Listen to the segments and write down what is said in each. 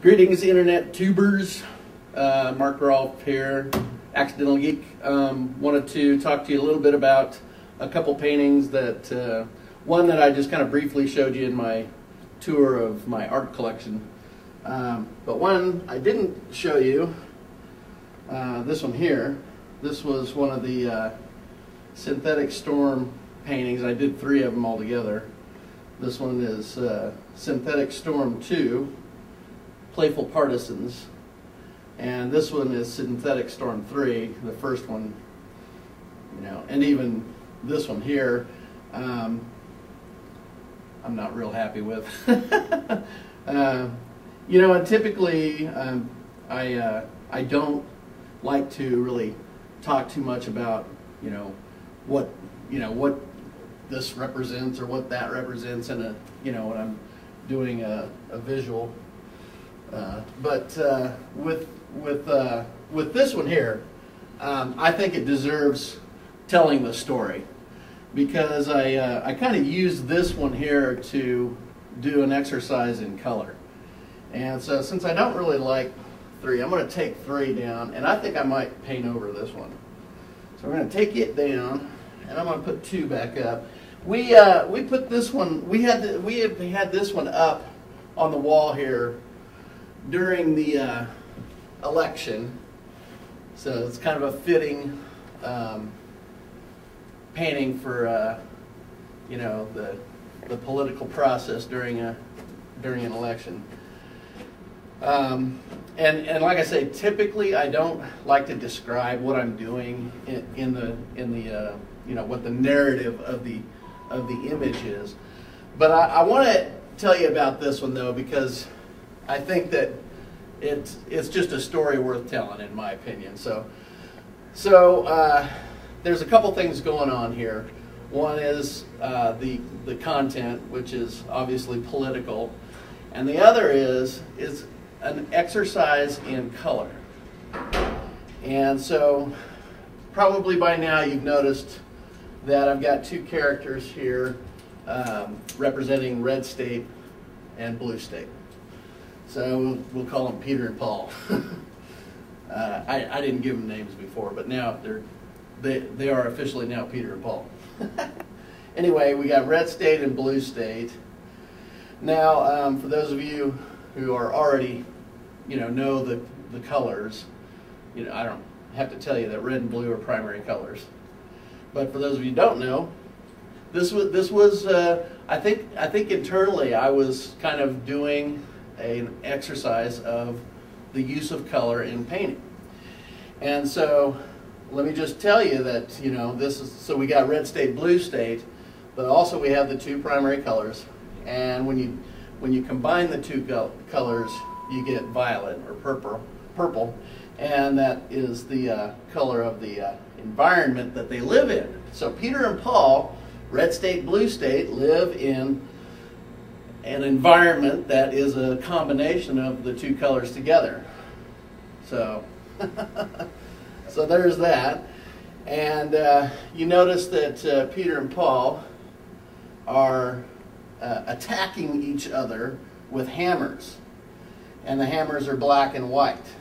Greetings, Internet tubers. Mark Rolfe here, Accidental Geek. Wanted to talk to you a little bit about a couple paintings that, one that I just kind of briefly showed you in my tour of my art collection. But one I didn't show you, this one here. This was one of the Synthetic Storm paintings. I did 3 of them all together. This one is Synthetic Storm 2, Playful Partisans, and this one is Synthetic Storm 3, the first one, and even this one here, I'm not real happy with. And typically I don't like to really talk too much about what this represents or what that represents in a when I'm doing a visual. But with this one here, I think it deserves telling the story, because I kind of used this one here to do an exercise in color. And so since I don't really like 3, I'm going to take 3 down, and I think I might paint over this one. So we're going to take it down, and I'm going to put 2 back up. We put this one. We had this one up on the wall here during the election, so it's kind of a fitting painting for the political process during an election. And like I say, typically I don't like to describe what I'm doing in the what the narrative of the image is, but I want to tell you about this one though, because I think that it's just a story worth telling, in my opinion. So there's a couple things going on here. One is the content, which is obviously political, and the other is an exercise in color. And so probably by now you've noticed that I've got 2 characters here representing red state and blue state. So we'll call them Peter and Paul. I didn't give them names before, but now they are officially now Peter and Paul. Anyway, we got red state and blue state. Now, for those of you who are already, know the colors, I don't have to tell you that red and blue are primary colors. But for those of you who don't know, this was I think internally I was kind of doing an exercise of the use of color in painting. And so let me just tell you that so we got red state, blue state, but also we have the 2 primary colors, and when you combine the 2 colors, you get violet or purple, and that is the color of the environment that they live in. So Peter and Paul, red state, blue state, live in an environment that is a combination of the 2 colors together. So so there's that. And you notice that Peter and Paul are attacking each other with hammers, and the hammers are black and white.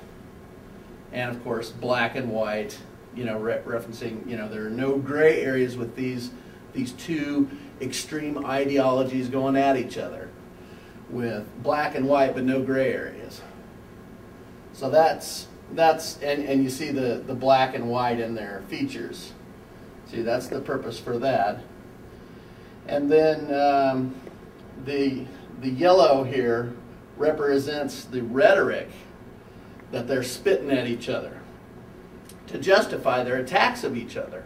And of course, black and white, referencing, there are no gray areas with these 2 extreme ideologies going at each other, with black and white but no gray areas. So that's and you see the black and white in their features. See, that's the purpose for that. And then the yellow here represents the rhetoric that they're spitting at each other to justify their attacks of each other.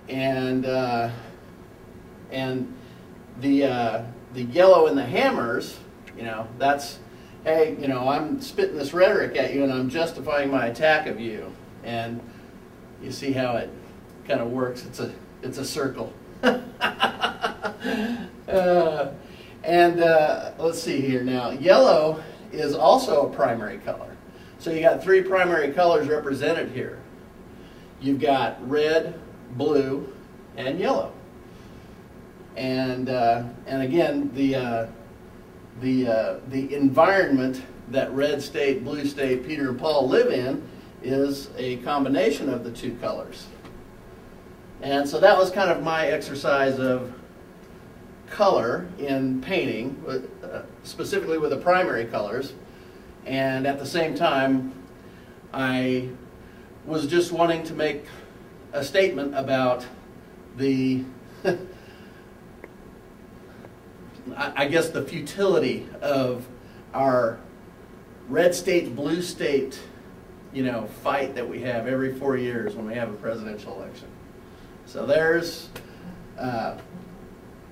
And the yellow in the hammers, that's, hey, I'm spitting this rhetoric at you and I'm justifying my attack of you. And you see how it kind of works. It's a circle. Let's see here now. Yellow is also a primary color. So you got 3 primary colors represented here. You've got red, blue, and yellow. And again, the environment that Red State, Blue State, Peter and Paul live in is a combination of the two colors. And so that was kind of my exercise of color in painting, specifically with the primary colors. And at the same time, I was just wanting to make a statement about the, I guess, the futility of our Red State, Blue State, fight that we have every 4 years when we have a presidential election. So there's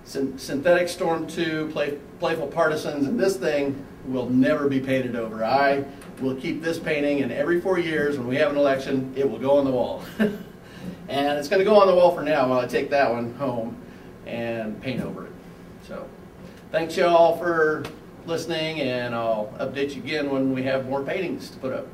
Synthetic Storm 2, Playful Partisans, and this thing will never be painted over. I will keep this painting, and every 4 years when we have an election, it will go on the wall. And it's going to go on the wall for now while I take that one home and paint over it. So thanks you all for listening, and I'll update you again when we have more paintings to put up.